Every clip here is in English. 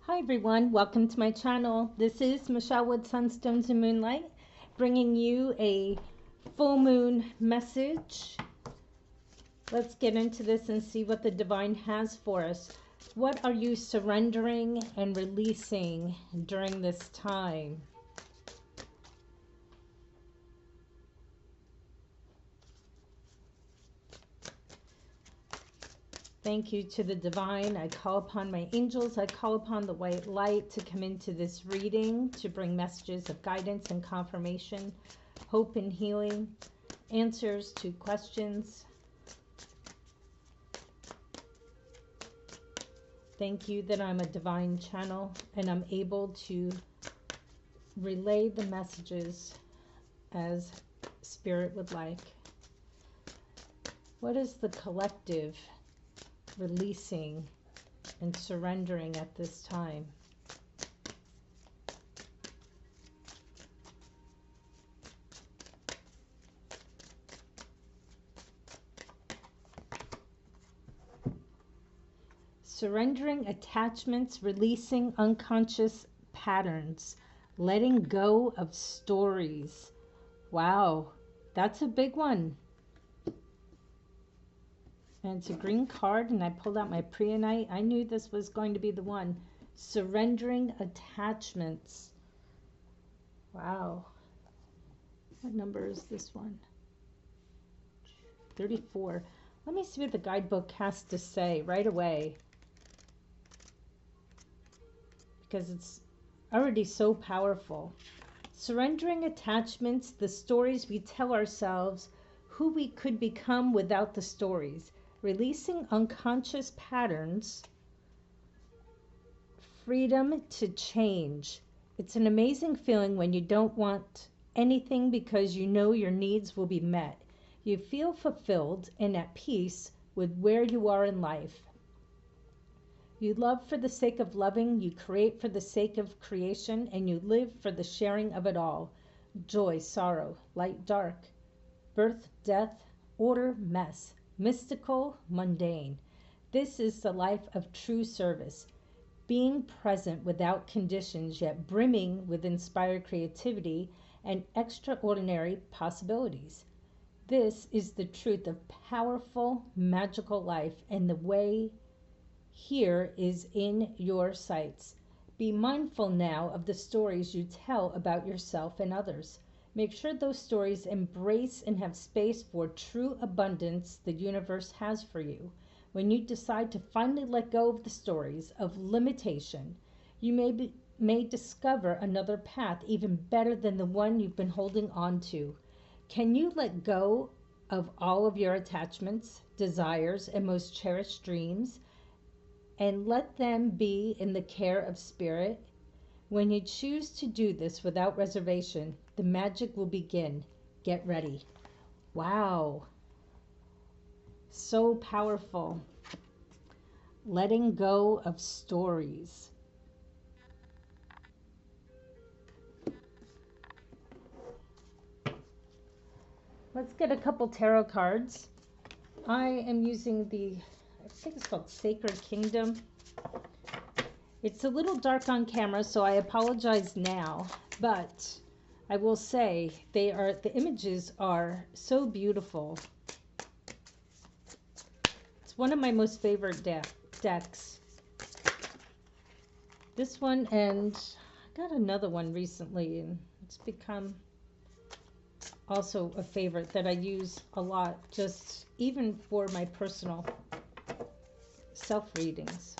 Hi everyone, welcome to my channel. This is Michelle with Sunstones and Moonlight, bringing you a full moon message. Let's get into this and see what the divine has for us. What are you surrendering and releasing during this time? Thank you to the divine. I call upon my angels. I call upon the white light to come into this reading to bring messages of guidance and confirmation, hope and healing, answers to questions. Thank you that I'm a divine channel and I'm able to relay the messages as Spirit would like. What is the collective releasing and surrendering at this time? Surrendering attachments, releasing unconscious patterns, letting go of stories. Wow, that's a big one. And it's a green card, and I pulled out my Preonite. I knew this was going to be the one. Surrendering attachments. Wow. What number is this one? 34. Let me see what the guidebook has to say right away, because it's already so powerful. Surrendering attachments, the stories we tell ourselves, who we could become without the stories. Releasing unconscious patterns, freedom to change. It's an amazing feeling when you don't want anything because you know your needs will be met. You feel fulfilled and at peace with where you are in life. You love for the sake of loving, you create for the sake of creation, and you live for the sharing of it all. Joy, sorrow, light, dark, birth, death, order, mess, mystical, mundane. This is the life of true service. Being present without conditions, yet brimming with inspired creativity and extraordinary possibilities. This is the truth of powerful, magical life, and the way here is in your sights. Be mindful now of the stories you tell about yourself and others. Make sure those stories embrace and have space for true abundance the universe has for you. When you decide to finally let go of the stories of limitation, you may discover another path even better than the one you've been holding on to. Can you let go of all of your attachments, desires, and most cherished dreams, and let them be in the care of Spirit? When you choose to do this without reservation, the magic will begin. Get ready. Wow. So powerful. Letting go of stories. Let's get a couple tarot cards. I am using I think it's called Sacred Kingdom. It's a little dark on camera, so I apologize now, but I will say the images are so beautiful. It's one of my most favorite decks. This one, and I got another one recently, and it's become also a favorite that I use a lot, just even for my personal self readings.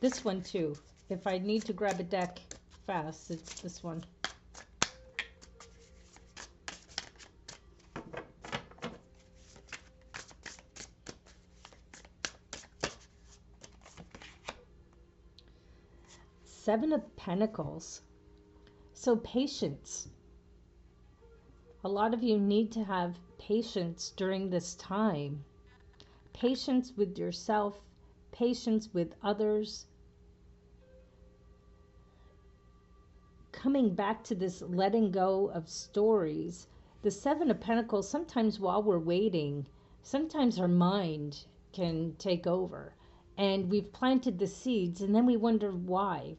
This one too. If I need to grab a deck fast, it's this one. Seven of Pentacles. So patience. A lot of you need to have patience during this time. Patience with yourself, patience with others. Coming back to this letting go of stories. The Seven of Pentacles, sometimes while we're waiting, sometimes our mind can take over. and we've planted the seeds, and then we wonder why,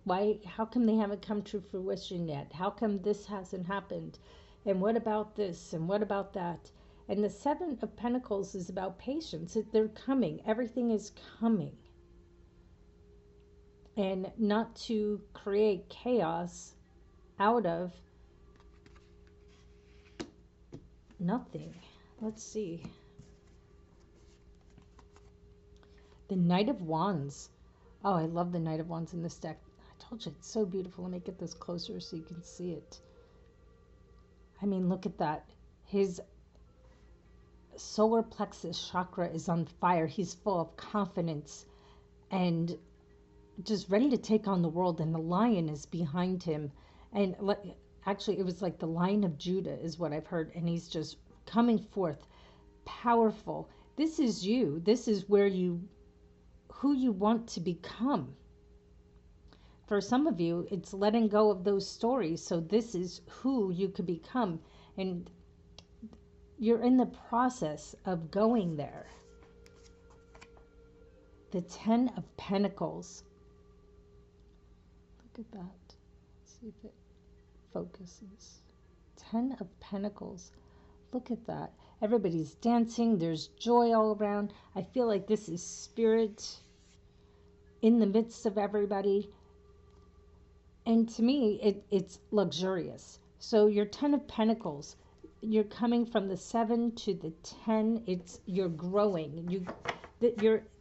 how come they haven't come to fruition yet, how come this hasn't happened, and what about this and what about that. And the Seven of Pentacles is about patience. They're coming, everything is coming, and not to create chaos out of nothing. Let's see. The Knight of Wands. Oh, I love the Knight of Wands in this deck. I told you it's so beautiful. Let me get this closer so you can see it. I mean, look at that. His solar plexus chakra is on fire. He's full of confidence and just ready to take on the world. And the lion is behind him. And actually, it was like the Lion of Judah is what I've heard. And he's just coming forth powerful. This is you. This is who you want to become. For some of you, it's letting go of those stories. So this is who you could become. And you're in the process of going there. The Ten of Pentacles. Look at that. Let's see if it focuses. Ten of Pentacles. Look at that. Everybody's dancing. There's joy all around. I feel like this is spirit in the midst of everybody. And to me, it's luxurious. So your Ten of Pentacles, you're coming from the 7 to the 10. You're growing.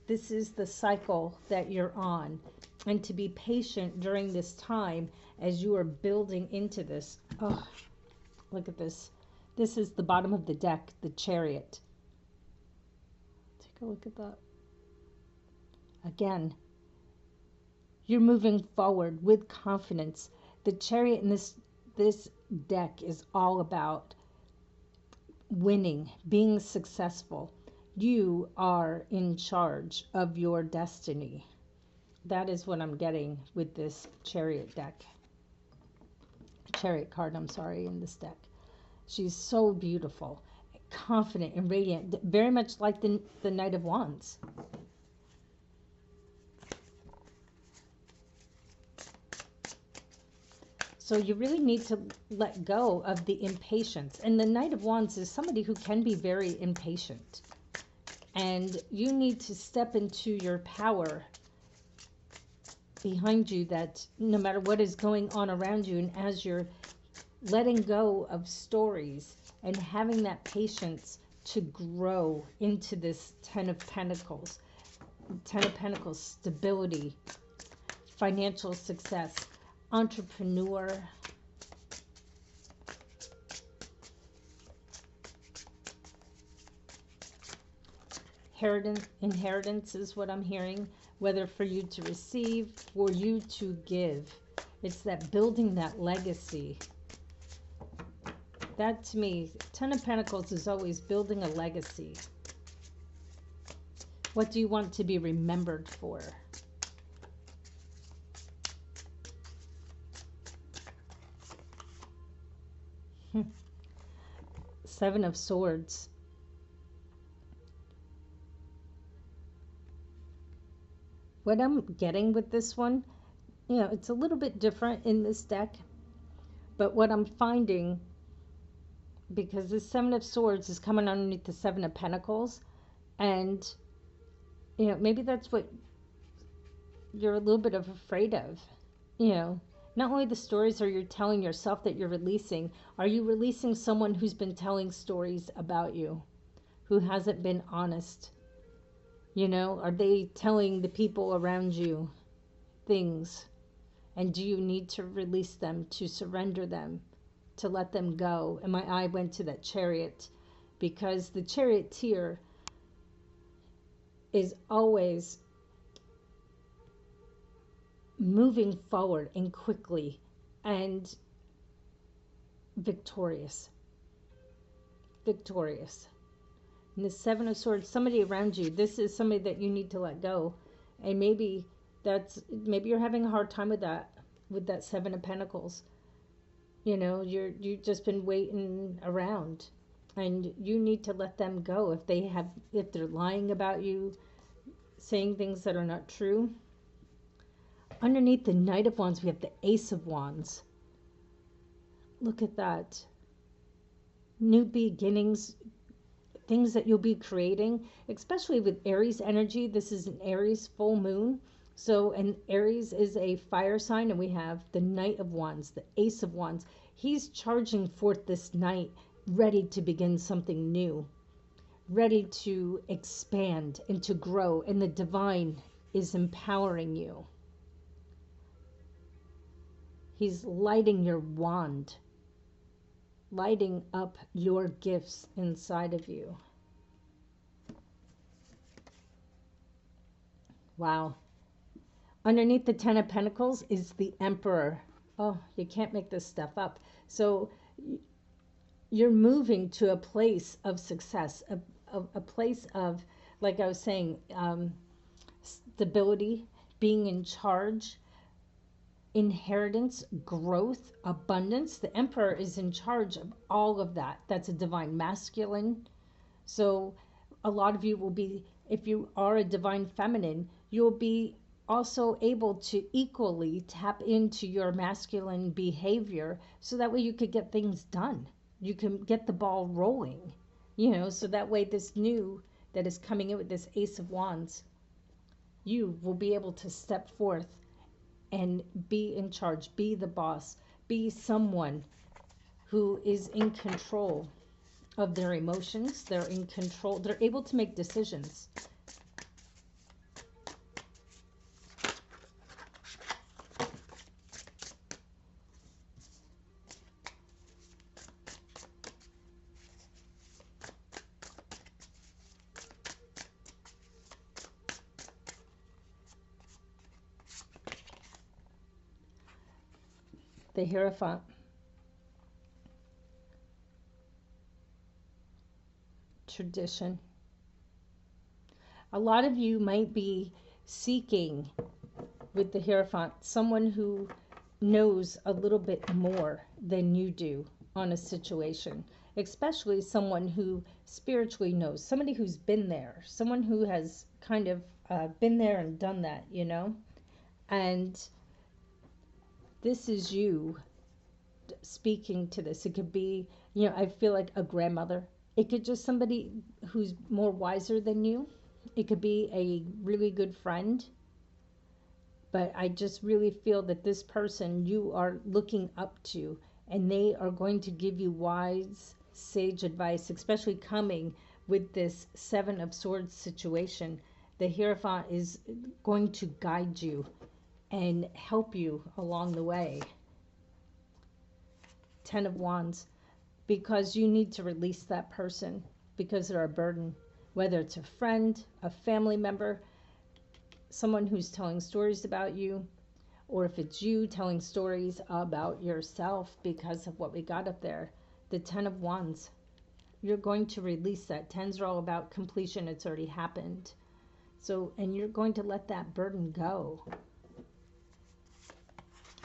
This is the cycle that you're on. And to be patient during this time as you are building into this. Oh, look at this. This is the bottom of the deck, the Chariot. Take a look at that. Again, you're moving forward with confidence. The Chariot in this deck is all about winning, being successful. You are in charge of your destiny. That is what I'm getting with this Chariot deck. Chariot card, I'm sorry, in this deck. She's so beautiful, confident and radiant, very much like the Knight of Wands. So you really need to let go of the impatience. And the Knight of Wands is somebody who can be very impatient. And you need to step into your power behind you, that no matter what is going on around you, and as you're letting go of stories and having that patience to grow into this Ten of Pentacles. Ten of Pentacles, stability, financial success, entrepreneur. Inheritance is what I'm hearing, whether for you to receive or you to give. It's that building that legacy. That to me, Ten of Pentacles is always building a legacy. What do you want to be remembered for? Seven of Swords. What I'm getting with this one, it's a little bit different in this deck, but what I'm finding, because the Seven of Swords is coming underneath the Seven of Pentacles, and maybe that's what you're a little bit of afraid of. Not only the stories are you telling yourself that you're releasing, are you releasing someone who's been telling stories about you, who hasn't been honest? Are they telling the people around you things? And do you need to release them, to surrender them, to let them go? And my eye went to that Chariot, because the charioteer is always moving forward and quickly and victorious. Victorious. And the Seven of Swords, somebody around you, this is somebody that you need to let go. And maybe you're having a hard time with that Seven of Pentacles. You've just been waiting around, and you need to let them go. If they're lying about you, saying things that are not true. Underneath the Knight of Wands, we have the Ace of Wands. Look at that. New beginnings, things that you'll be creating, especially with Aries energy. This is an Aries full moon. So, and Aries is a fire sign, and we have the Knight of Wands, the Ace of Wands. He's charging forth this night, ready to begin something new, ready to expand and to grow, and the divine is empowering you. He's lighting your wand, lighting up your gifts inside of you. Wow. Underneath the Ten of Pentacles is the Emperor. Oh, you can't make this stuff up. So you're moving to a place of success, a place of, like I was saying, stability, being in charge, inheritance, growth, abundance. The Emperor is in charge of all of that. That's a divine masculine. So a lot of you will be, if you are a divine feminine, you'll be also able to equally tap into your masculine behavior, so that way you could get things done. You can get the ball rolling, so that way this new that is coming in with this Ace of Wands, you will be able to step forth and be in charge, be the boss, be someone who is in control of their emotions. They're in control. They're able to make decisions. The Hierophant. Tradition. A lot of you might be seeking, with the Hierophant, someone who knows a little bit more than you do on a situation, especially someone who spiritually knows, somebody who's been there, someone who has kind of been there and done that, and this is you speaking to this. It could be, I feel like a grandmother. It could just somebody who's more wiser than you. It could be a really good friend. But I just really feel that this person you are looking up to, and they are going to give you wise, sage advice, especially coming with this Seven of Swords situation. The Hierophant is going to guide you and help you along the way. Ten of Wands, because you need to release that person because they're a burden, whether it's a friend, a family member, someone who's telling stories about you, or if it's you telling stories about yourself because of what we got up there. The Ten of Wands, you're going to release that. Tens are all about completion. It's already happened. So, and you're going to let that burden go.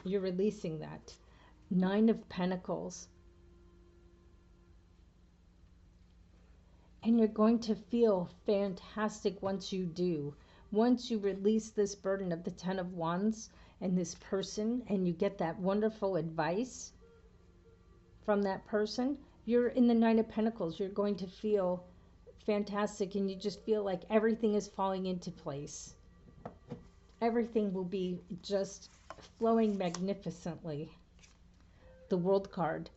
You're releasing that. Nine of Pentacles. And you're going to feel fantastic once you do. Once you release this burden of the Ten of Wands and this person, and you get that wonderful advice from that person, you're in the Nine of Pentacles. You're going to feel fantastic, and you just feel like everything is falling into place. Everything will be just flowing magnificently. The World card.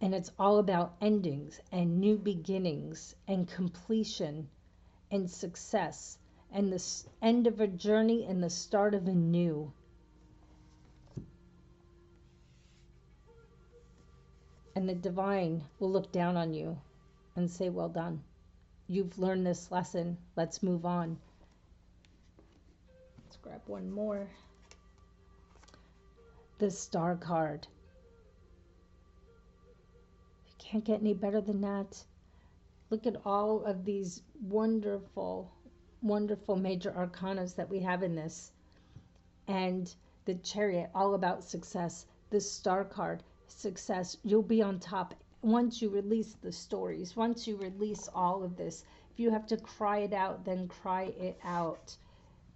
And it's all about endings and new beginnings and completion and success and the end of a journey and the start of a new. And the divine will look down on you and say, well done. You've learned this lesson. Let's move on. Let's grab one more. The Star card. You can't get any better than that. Look at all of these wonderful, wonderful major arcanas that we have in this. And the Chariot, all about success. The Star card, success. You'll be on top once you release the stories, once you release all of this. If you have to cry it out, then cry it out.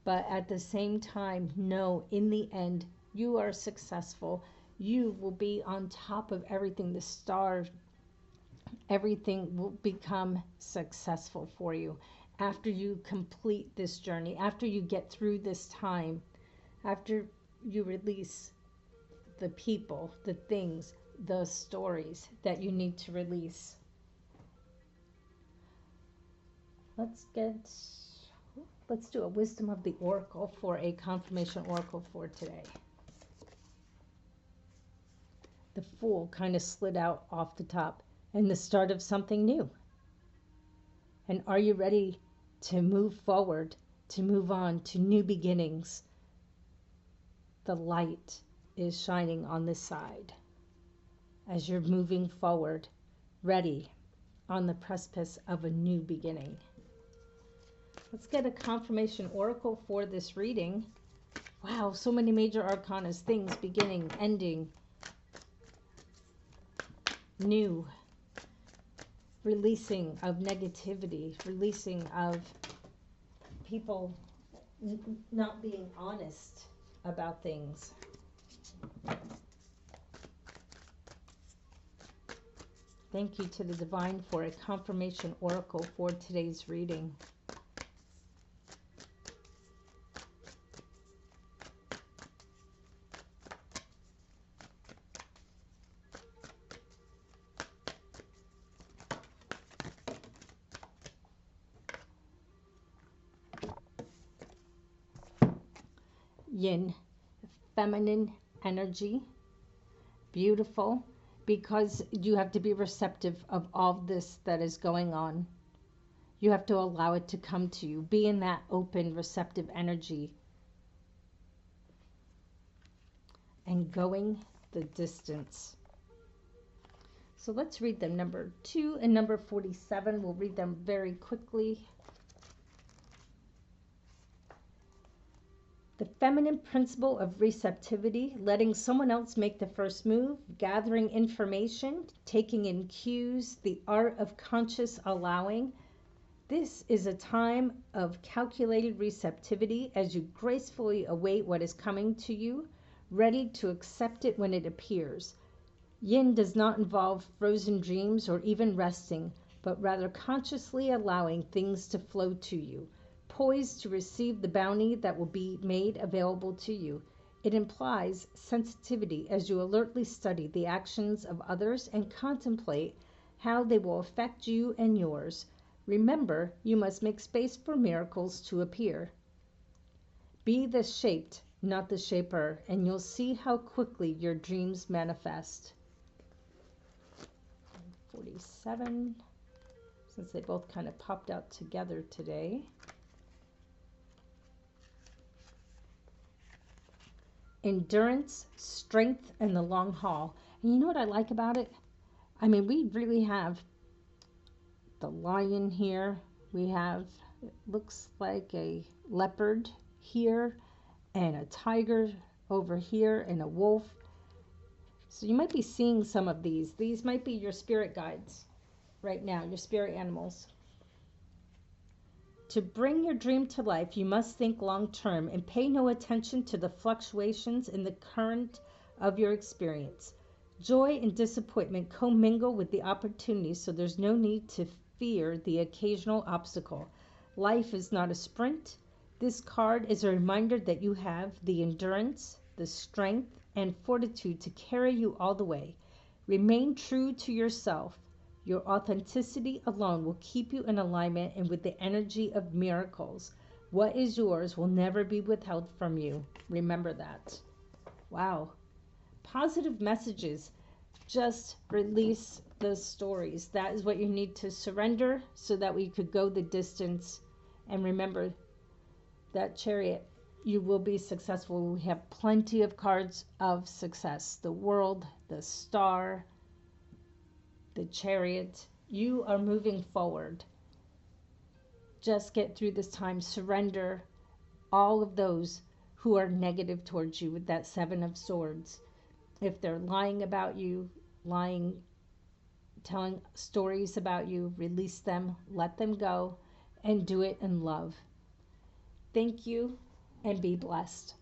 But at the same time, know in the end, you are successful. You will be on top of everything. The star, everything will become successful for you after you complete this journey, after you get through this time, after you release the people, the things, the stories that you need to release. Let's do a wisdom of the oracle for a confirmation oracle for today. The Fool kind of slid out off the top, and the start of something new. And are you ready to move forward, to move on to new beginnings? The light is shining on this side as you're moving forward, ready on the precipice of a new beginning. Let's get a confirmation oracle for this reading. Wow, so many major arcanas, things beginning, ending, new, releasing of negativity, releasing of people not being honest about things. Thank you to the divine for a confirmation oracle for today's reading. Yin, feminine energy, beautiful, because you have to be receptive of all this that is going on. You have to allow it to come to you. Be in that open, receptive energy. And going the distance. So let's read them. Number 2 and number 47. We'll read them very quickly. The feminine principle of receptivity, letting someone else make the first move, gathering information, taking in cues, the art of conscious allowing. This is a time of calculated receptivity as you gracefully await what is coming to you, ready to accept it when it appears. Yin does not involve frozen dreams or even resting, but rather consciously allowing things to flow to you, poised to receive the bounty that will be made available to you. It implies sensitivity as you alertly study the actions of others and contemplate how they will affect you and yours. Remember, you must make space for miracles to appear. Be the shaped, not the shaper, and you'll see how quickly your dreams manifest. 47, since they both kind of popped out together today. Endurance, strength, and the long haul. And you know what I like about it? I mean, we really have the lion here. We have, it looks like a leopard here, and a tiger over here, and a wolf. So you might be seeing some of these. These might be your spirit guides right now, your spirit animals. To bring your dream to life, you must think long term and pay no attention to the fluctuations in the current of your experience. Joy and disappointment commingle with the opportunities, so there's no need to fear the occasional obstacle. Life is not a sprint. This card is a reminder that you have the endurance, the strength, and fortitude to carry you all the way. Remain true to yourself. Your authenticity alone will keep you in alignment and with the energy of miracles. What is yours will never be withheld from you. Remember that. Wow. Positive messages. Just release the stories. That is what you need to surrender so that we could go the distance. And remember that Chariot, you will be successful. We have plenty of cards of success. The World, the Star, the Chariot. You are moving forward. Just get through this time. Surrender all of those who are negative towards you with that Seven of Swords. If they're lying about you, telling stories about you, release them, let them go. and do it in love. Thank you and be blessed.